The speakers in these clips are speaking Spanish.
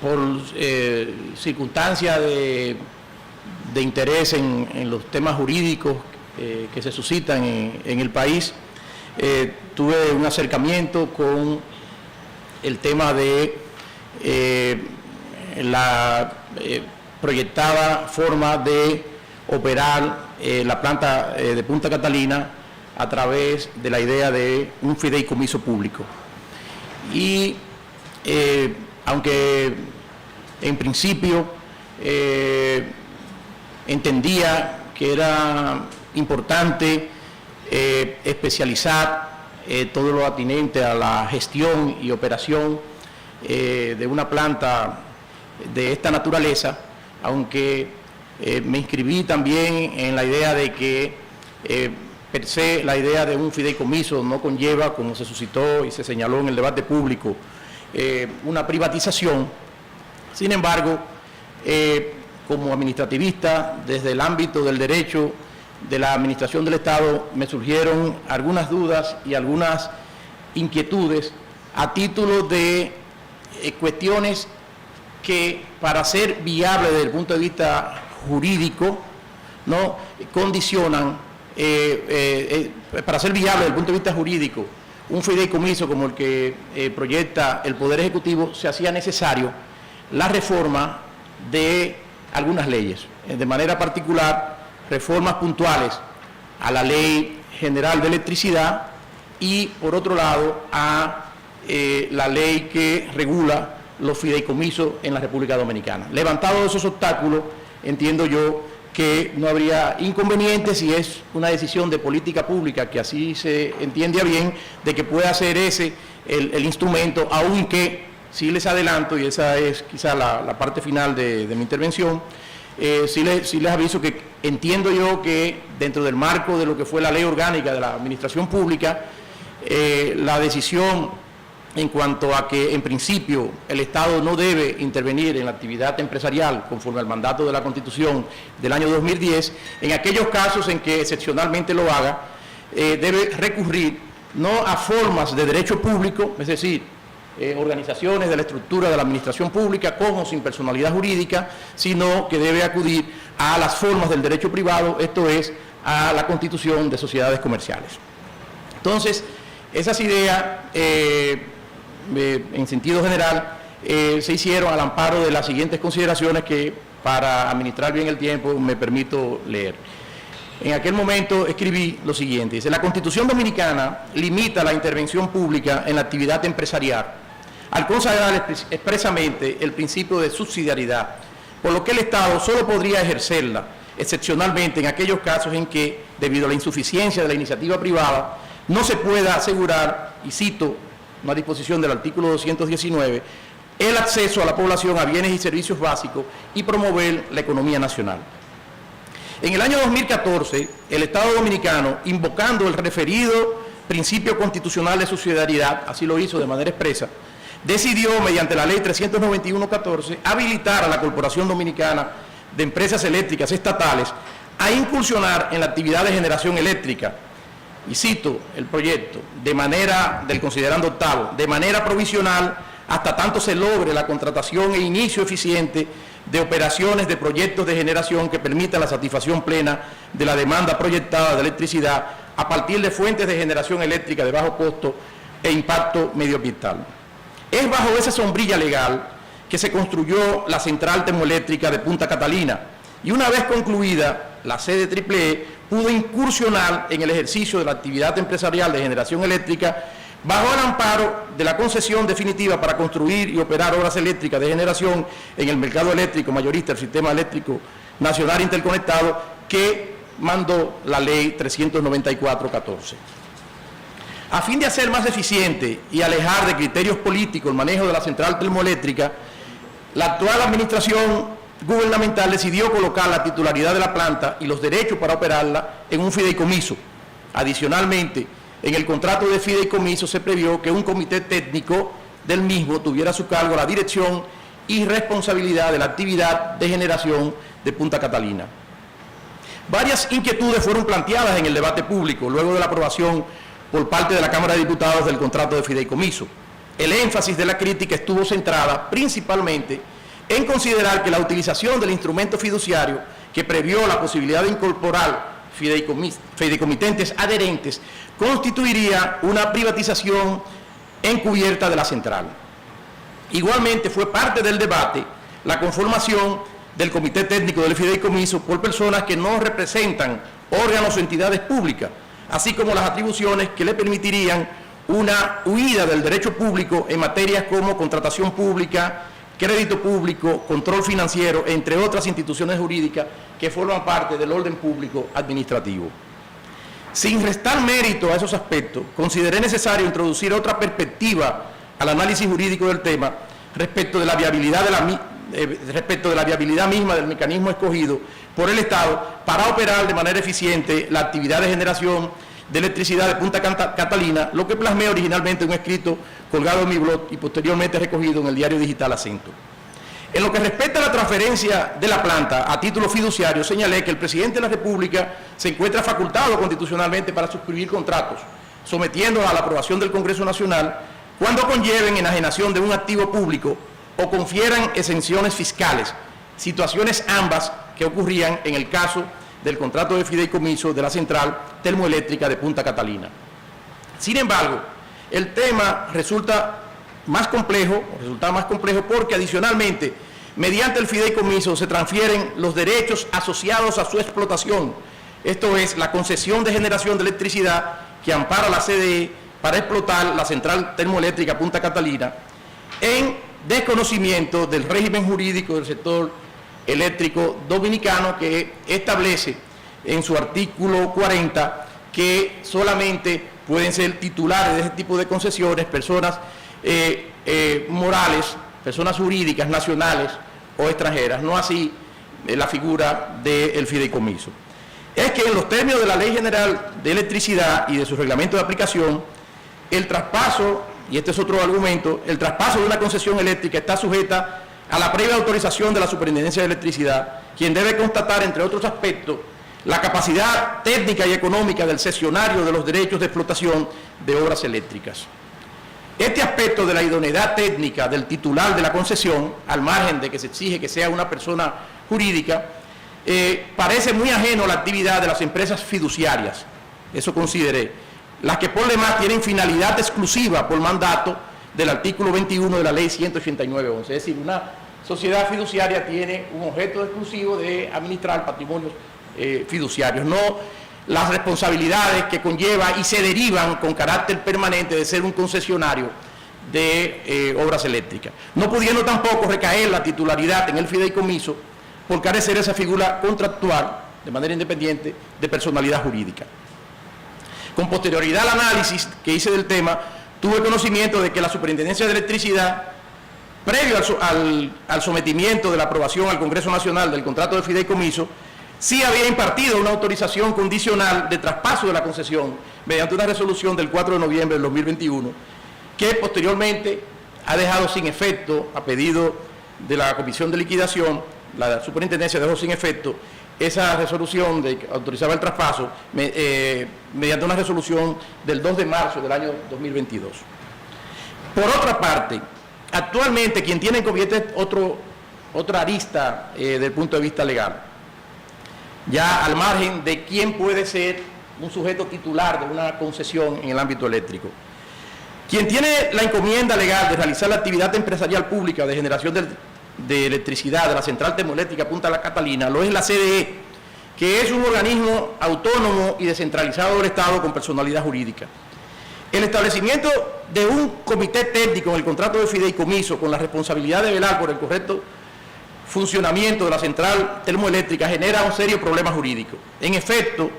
por circunstancias de interés en los temas jurídicos que se suscitan en el país, tuve un acercamiento con el tema de la proyectada forma de operar la planta de Punta Catalina a través de la idea de un fideicomiso público. Y aunque en principio entendía que era importante especializar todo lo atinente a la gestión y operación de una planta de esta naturaleza, aunque me inscribí también en la idea de que per se la idea de un fideicomiso no conlleva, como se suscitó y se señaló en el debate público, una privatización. Sin embargo, como administrativista, desde el ámbito del derecho de la administración del Estado, me surgieron algunas dudas y algunas inquietudes a título de cuestiones que, para ser viable desde el punto de vista jurídico, no condicionan, para ser viable desde el punto de vista jurídico, un fideicomiso como el que proyecta el Poder Ejecutivo, se hacía necesario la reforma de algunas leyes, de manera particular reformas puntuales a la Ley General de Electricidad y, por otro lado, a la ley que regula los fideicomisos en la República Dominicana. Levantados esos obstáculos, entiendo yo que no habría inconveniente, si es una decisión de política pública, que así se entiende a bien, de que pueda ser ese el instrumento, aunque sí les adelanto, y esa es quizá la parte final de mi intervención, sí les aviso que entiendo yo que dentro del marco de lo que fue la Ley Orgánica de la Administración Pública, la decisión en cuanto a que, en principio, el Estado no debe intervenir en la actividad empresarial conforme al mandato de la Constitución del año 2010, en aquellos casos en que excepcionalmente lo haga, debe recurrir no a formas de derecho público, es decir, organizaciones de la estructura de la administración pública con o sin personalidad jurídica, sino que debe acudir a las formas del derecho privado, esto es, a la constitución de sociedades comerciales. Entonces, esas ideas, en sentido general, se hicieron al amparo de las siguientes consideraciones que, para administrar bien el tiempo, me permito leer. En aquel momento escribí lo siguiente, dice: la Constitución Dominicana limita la intervención pública en la actividad empresarial al consagrar expresamente el principio de subsidiariedad, por lo que el Estado solo podría ejercerla excepcionalmente en aquellos casos en que, debido a la insuficiencia de la iniciativa privada, no se pueda asegurar, y cito una disposición del artículo 219, el acceso a la población a bienes y servicios básicos y promover la economía nacional. En el año 2014, el Estado Dominicano, invocando el referido principio constitucional de subsidiariedad, así lo hizo de manera expresa, decidió, mediante la Ley 391/14, habilitar a la Corporación Dominicana de Empresas Eléctricas Estatales a incursionar en la actividad de generación eléctrica, y cito el proyecto, del considerando octavo, de manera provisional, hasta tanto se logre la contratación e inicio eficiente de operaciones de proyectos de generación que permitan la satisfacción plena de la demanda proyectada de electricidad a partir de fuentes de generación eléctrica de bajo costo e impacto medioambiental. Es bajo esa sombrilla legal que se construyó la central termoeléctrica de Punta Catalina, y una vez concluida, la sede CEE pudo incursionar en el ejercicio de la actividad empresarial de generación eléctrica bajo el amparo de la concesión definitiva para construir y operar obras eléctricas de generación en el mercado eléctrico mayorista del Sistema Eléctrico Nacional Interconectado, que mandó la Ley 394/14. A fin de hacer más eficiente y alejar de criterios políticos el manejo de la central termoeléctrica, la actual administración gubernamental decidió colocar la titularidad de la planta y los derechos para operarla en un fideicomiso. Adicionalmente, en el contrato de fideicomiso se previó que un comité técnico del mismo tuviera a su cargo la dirección y responsabilidad de la actividad de generación de Punta Catalina. Varias inquietudes fueron planteadas en el debate público luego de la aprobación por parte de la Cámara de Diputados del contrato de fideicomiso. El énfasis de la crítica estuvo centrada principalmente en considerar que la utilización del instrumento fiduciario que previó la posibilidad de incorporar fideicomitentes adherentes constituiría una privatización encubierta de la central. Igualmente fue parte del debate la conformación del comité técnico del fideicomiso por personas que no representan órganos o entidades públicas, así como las atribuciones que le permitirían una huida del derecho público en materias como contratación pública, crédito público, control financiero, entre otras instituciones jurídicas que forman parte del orden público administrativo. Sin restar mérito a esos aspectos, consideré necesario introducir otra perspectiva al análisis jurídico del tema respecto de la viabilidad misma del mecanismo escogido por el Estado para operar de manera eficiente la actividad de generación de electricidad de Punta Catalina, lo que plasmé originalmente en un escrito colgado en mi blog y posteriormente recogido en el diario digital Acento. En lo que respecta a la transferencia de la planta a título fiduciario, señalé que el presidente de la República se encuentra facultado constitucionalmente para suscribir contratos, sometiéndolos a la aprobación del Congreso Nacional cuando conlleven enajenación de un activo público o confieran exenciones fiscales, situaciones ambas que ocurrían en el caso del contrato de fideicomiso de la central termoeléctrica de Punta Catalina. Sin embargo, el tema resulta más complejo porque adicionalmente, mediante el fideicomiso se transfieren los derechos asociados a su explotación, esto es, la concesión de generación de electricidad que ampara la CDE para explotar la central termoeléctrica Punta Catalina, en desconocimiento del régimen jurídico del sector eléctrico dominicano, que establece en su artículo 40 que solamente pueden ser titulares de ese tipo de concesiones personas morales, personas jurídicas nacionales o extranjeras, no así la figura del fideicomiso. Es que en los términos de la Ley General de Electricidad y de su reglamento de aplicación, el traspaso, y este es otro argumento, el traspaso de una concesión eléctrica está sujeta a la previa autorización de la Superintendencia de Electricidad, quien debe constatar, entre otros aspectos, la capacidad técnica y económica del cesionario de los derechos de explotación de obras eléctricas. Este aspecto de la idoneidad técnica del titular de la concesión, al margen de que se exige que sea una persona jurídica, parece muy ajeno a la actividad de las empresas fiduciarias, eso consideré, las que por demás tienen finalidad exclusiva por mandato del artículo 21 de la Ley 189-11, es decir, una sociedad fiduciaria tiene un objeto exclusivo de administrar patrimonios fiduciarios, no las responsabilidades que conlleva y se derivan con carácter permanente de ser un concesionario de obras eléctricas, no pudiendo tampoco recaer la titularidad en el fideicomiso por carecer esa figura contractual de manera independiente de personalidad jurídica. Con posterioridad al análisis que hice del tema, tuve conocimiento de que la Superintendencia de Electricidad, previo al sometimiento de la aprobación al Congreso Nacional del contrato de fideicomiso, sí había impartido una autorización condicional de traspaso de la concesión mediante una resolución del 4 de noviembre del 2021, que posteriormente ha dejado sin efecto, a pedido de la Comisión de Liquidación, la Superintendencia dejó sin efecto esa resolución que autorizaba el traspaso mediante una resolución del 2 de marzo del año 2022. Por otra parte, actualmente quien tiene en convierte otra arista desde el punto de vista legal, ya al margen de quién puede ser un sujeto titular de una concesión en el ámbito eléctrico. Quien tiene la encomienda legal de realizar la actividad empresarial pública de generación de electricidad de la central termoeléctrica Punta Catalina lo es la CDE, que es un organismo autónomo y descentralizado del Estado con personalidad jurídica. El establecimiento de un comité técnico en el contrato de fideicomiso con la responsabilidad de velar por el correcto funcionamiento de la central termoeléctrica genera un serio problema jurídico. En efecto,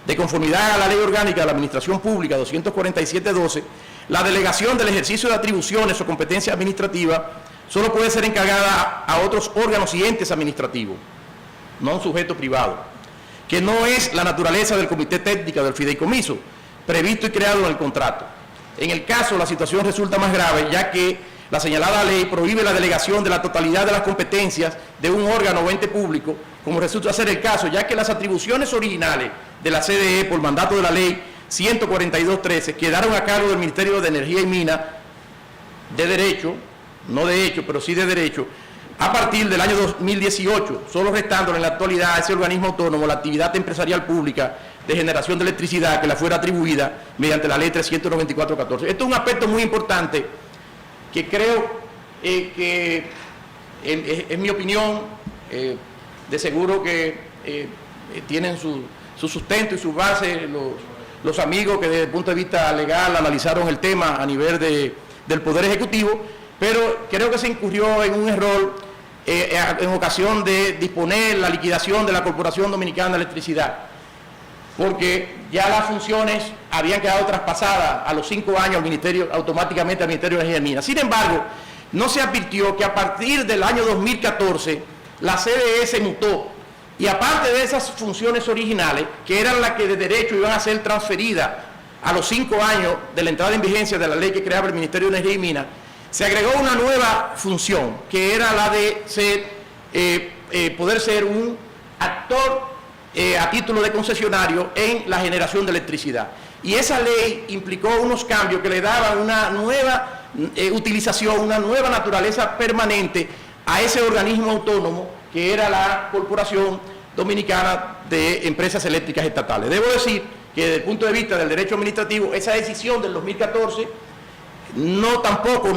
de conformidad a la Ley Orgánica de la Administración Pública 247-12, la delegación del ejercicio de atribuciones o competencia administrativa solo puede ser encargada a otros órganos y entes administrativos, no a un sujeto privado, que no es la naturaleza del comité técnico del fideicomiso, previsto y creado en el contrato. En el caso, la situación resulta más grave, ya que la señalada ley prohíbe la delegación de la totalidad de las competencias de un órgano o ente público, como resulta ser el caso, ya que las atribuciones originales de la CDE por mandato de la ley 142-13 quedaron a cargo del Ministerio de Energía y Minas de derecho, no de hecho, pero sí de derecho, a partir del año 2018, solo restando en la actualidad a ese organismo autónomo la actividad empresarial pública de generación de electricidad que la fuera atribuida mediante la ley 394/14. Esto es un aspecto muy importante que creo que es mi opinión, de seguro que tienen su sustento y su base los amigos que desde el punto de vista legal analizaron el tema a nivel del Poder Ejecutivo, pero creo que se incurrió en un error en ocasión de disponer la liquidación de la Corporación Dominicana de Electricidad, porque ya las funciones habían quedado traspasadas a los 5 años automáticamente al Ministerio de Energía y Minas. Sin embargo, no se advirtió que a partir del año 2014 la CDE mutó, y aparte de esas funciones originales, que eran las que de derecho iban a ser transferidas a los 5 años de la entrada en vigencia de la ley que creaba el Ministerio de Energía y Minas, se agregó una nueva función, que era la de poder ser un actor a título de concesionario en la generación de electricidad. Y esa ley implicó unos cambios que le daban una nueva utilización, una nueva naturaleza permanente a ese organismo autónomo que era la Corporación Dominicana de Empresas Eléctricas Estatales. Debo decir que desde el punto de vista del derecho administrativo, esa decisión del 2014 tampoco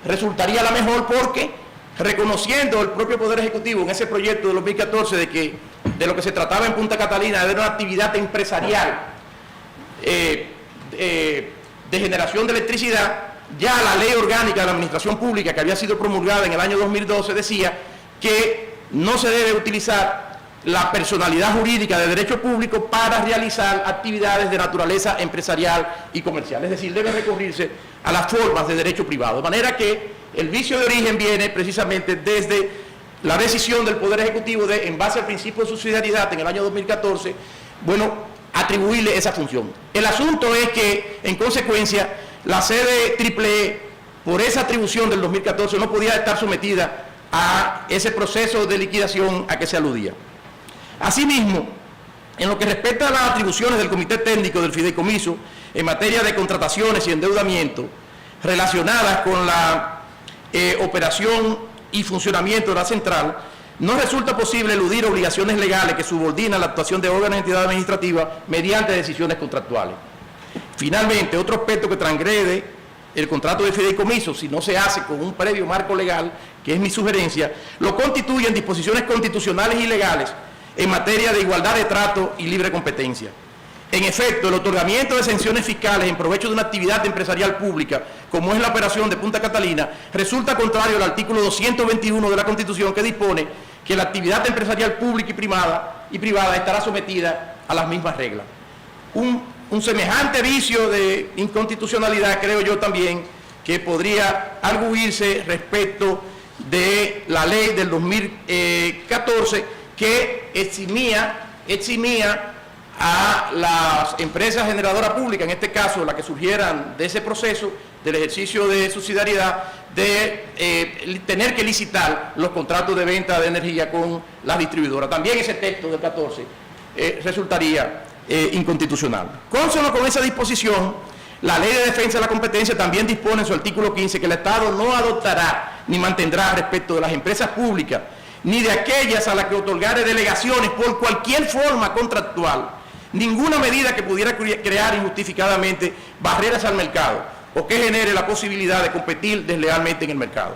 resultaría la mejor, porque reconociendo el propio Poder Ejecutivo en ese proyecto del 2014 de lo que se trataba en Punta Catalina era una actividad empresarial de generación de electricidad, ya la ley orgánica de la administración pública que había sido promulgada en el año 2012 decía que no se debe utilizar la personalidad jurídica de derecho público para realizar actividades de naturaleza empresarial y comercial, es decir, debe recurrirse a las formas de derecho privado, de manera que el vicio de origen viene precisamente desde la decisión del Poder Ejecutivo de, en base al principio de subsidiariedad en el año 2014, atribuirle esa función. El asunto es que, en consecuencia, la sede AAA, por esa atribución del 2014, no podía estar sometida a ese proceso de liquidación a que se aludía. Asimismo, en lo que respecta a las atribuciones del Comité Técnico del Fideicomiso en materia de contrataciones y endeudamiento relacionadas con la operación y funcionamiento de la central, no resulta posible eludir obligaciones legales que subordinan la actuación de órganos y entidades administrativas mediante decisiones contractuales. Finalmente, otro aspecto que transgrede el contrato de fideicomiso, si no se hace con un previo marco legal, que es mi sugerencia, lo constituyen disposiciones constitucionales y legales en materia de igualdad de trato y libre competencia. En efecto, el otorgamiento de exenciones fiscales en provecho de una actividad empresarial pública, como es la operación de Punta Catalina, resulta contrario al artículo 221 de la Constitución, que dispone que la actividad empresarial pública y privada estará sometida a las mismas reglas. Un semejante vicio de inconstitucionalidad, creo yo también, que podría arguirse respecto de la ley del 2014, que eximía a las empresas generadoras públicas, en este caso las que surgieran de ese proceso del ejercicio de subsidiariedad, de tener que licitar los contratos de venta de energía con las distribuidoras. También ese texto del 14 resultaría inconstitucional. Consono con esa disposición, la Ley de Defensa de la Competencia también dispone en su artículo 15 que el Estado no adoptará ni mantendrá respecto de las empresas públicas ni de aquellas a las que otorgare delegaciones por cualquier forma contractual ninguna medida que pudiera crear injustificadamente barreras al mercado o que genere la posibilidad de competir deslealmente en el mercado.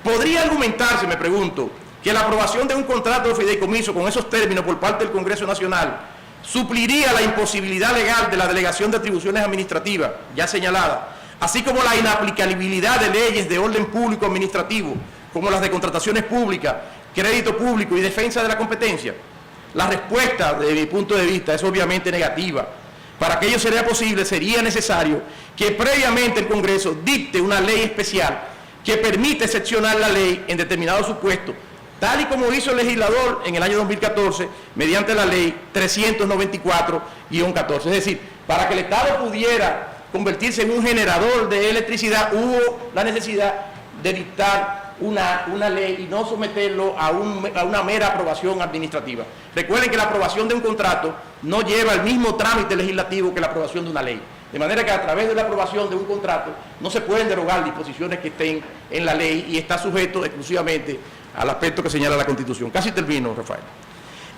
¿Podría argumentarse, me pregunto, que la aprobación de un contrato de fideicomiso con esos términos por parte del Congreso Nacional supliría la imposibilidad legal de la delegación de atribuciones administrativas ya señalada, así como la inaplicabilidad de leyes de orden público administrativo, como las de contrataciones públicas, crédito público y defensa de la competencia? La respuesta, desde mi punto de vista, es obviamente negativa. Para que ello sería posible, sería necesario que previamente el Congreso dicte una ley especial que permite excepcionar la ley en determinados supuestos, tal y como hizo el legislador en el año 2014, mediante la ley 394-14. Es decir, para que el Estado pudiera convertirse en un generador de electricidad, hubo la necesidad de dictar una ley y no someterlo a una mera aprobación administrativa. Recuerden que la aprobación de un contrato no lleva el mismo trámite legislativo que la aprobación de una ley. De manera que a través de la aprobación de un contrato no se pueden derogar disposiciones que estén en la ley y está sujeto exclusivamente al aspecto que señala la Constitución. Casi termino, Rafael.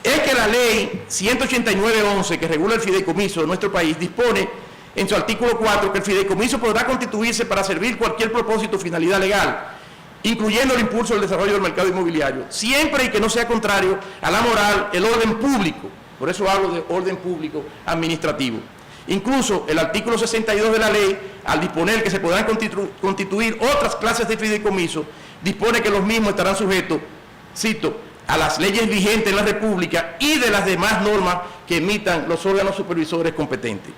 Es que la ley 189-11, que regula el fideicomiso de nuestro país, dispone en su artículo 4 que el fideicomiso podrá constituirse para servir cualquier propósito o finalidad legal, incluyendo el impulso del desarrollo del mercado inmobiliario, siempre y que no sea contrario a la moral, el orden público. Por eso hablo de orden público administrativo. Incluso el artículo 62 de la ley, al disponer que se podrán constituir otras clases de fideicomiso, dispone que los mismos estarán sujetos, cito, a las leyes vigentes en la República y de las demás normas que emitan los órganos supervisores competentes.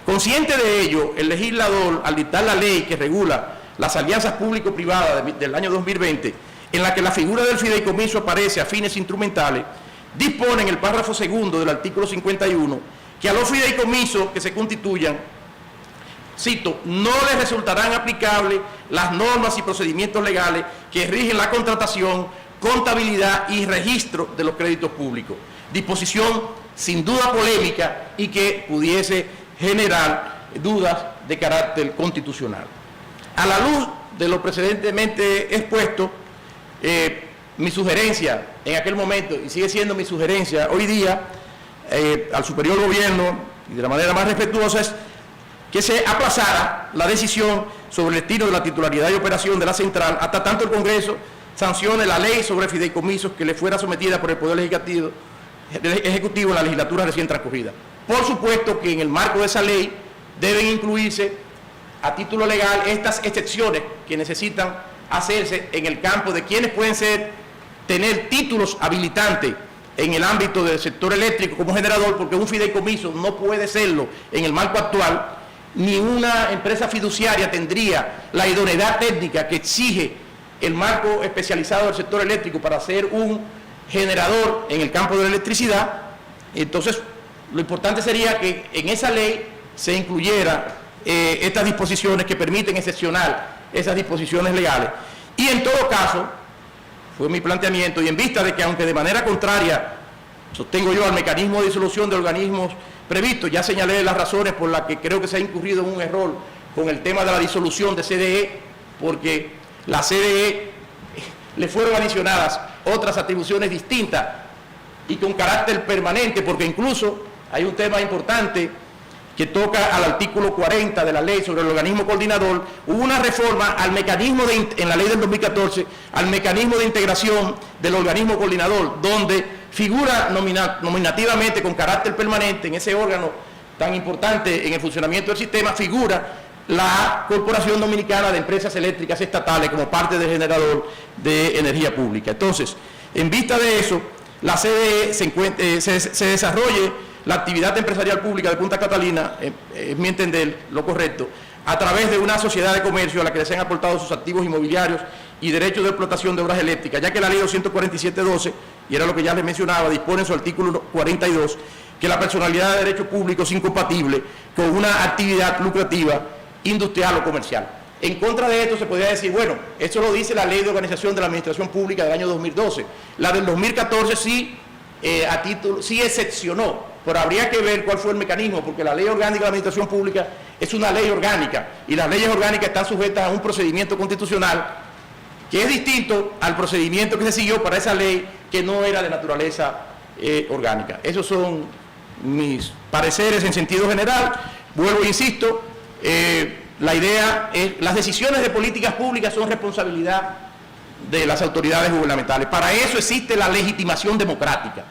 Consciente de ello, el legislador, al dictar la ley que regula las alianzas público-privadas del año 2020, en la que la figura del fideicomiso aparece a fines instrumentales, dispone en el párrafo segundo del artículo 51 que a los fideicomisos que se constituyan, cito, no les resultarán aplicables las normas y procedimientos legales que rigen la contratación, contabilidad y registro de los créditos públicos. Disposición sin duda polémica y que pudiese generar dudas de carácter constitucional. A la luz de lo precedentemente expuesto, mi sugerencia en aquel momento, y sigue siendo mi sugerencia hoy día, al superior gobierno, y de la manera más respetuosa, es que se aplazara la decisión sobre el destino de la titularidad y operación de la central hasta tanto el Congreso sancione la ley sobre fideicomisos que le fuera sometida por el Poder Ejecutivo en la legislatura recién transcurrida. Por supuesto que en el marco de esa ley deben incluirse a título legal estas excepciones que necesitan hacerse en el campo de quienes pueden tener títulos habilitantes en el ámbito del sector eléctrico como generador, porque un fideicomiso no puede serlo en el marco actual, ni una empresa fiduciaria tendría la idoneidad técnica que exige el marco especializado del sector eléctrico para ser un generador en el campo de la electricidad. Entonces, lo importante sería que en esa ley se incluyera estas disposiciones que permiten excepcionar esas disposiciones legales. Y en todo caso, fue mi planteamiento, y en vista de que aunque de manera contraria sostengo yo al mecanismo de disolución de organismos previstos, ya señalé las razones por las que creo que se ha incurrido en un error con el tema de la disolución de CDE, porque la CDE le fueron adicionadas otras atribuciones distintas y con carácter permanente, porque incluso hay un tema importante que toca al artículo 40 de la ley sobre el organismo coordinador. Hubo una reforma al mecanismo en la ley del 2014, al mecanismo de integración del organismo coordinador, donde figura nominativamente con carácter permanente en ese órgano tan importante en el funcionamiento del sistema, figura la Corporación Dominicana de Empresas Eléctricas Estatales como parte del generador de energía pública. Entonces, en vista de eso, la CDE se desarrolle la actividad empresarial pública de Punta Catalina, es mi entender lo correcto, a través de una sociedad de comercio a la que se han aportado sus activos inmobiliarios y derechos de explotación de obras eléctricas, ya que la ley 247-12, y era lo que ya les mencionaba, dispone en su artículo 42, que la personalidad de derecho público es incompatible con una actividad lucrativa industrial o comercial. En contra de esto se podría decir, bueno, eso lo dice la Ley de Organización de la Administración Pública del año 2012. La del 2014 sí, sí excepcionó, pero habría que ver cuál fue el mecanismo, porque la Ley Orgánica de la Administración Pública es una ley orgánica, y las leyes orgánicas están sujetas a un procedimiento constitucional que es distinto al procedimiento que se siguió para esa ley que no era de naturaleza orgánica. Esos son mis pareceres en sentido general. Vuelvo e insisto, la idea es, las decisiones de políticas públicas son responsabilidad de las autoridades gubernamentales. Para eso existe la legitimación democrática.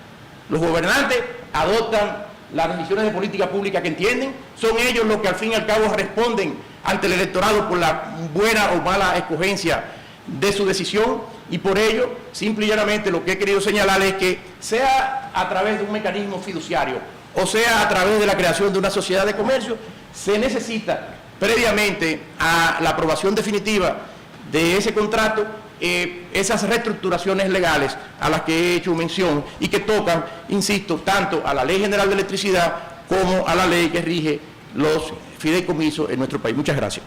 Los gobernantes adoptan las decisiones de política pública que entienden, son ellos los que al fin y al cabo responden ante el electorado por la buena o mala escogencia de su decisión, y por ello, simple y llanamente, lo que he querido señalar es que sea a través de un mecanismo fiduciario o sea a través de la creación de una sociedad de comercio, se necesita previamente a la aprobación definitiva de ese contrato esas reestructuraciones legales a las que he hecho mención y que tocan, insisto, tanto a la Ley General de Electricidad como a la ley que rige los fideicomisos en nuestro país. Muchas gracias.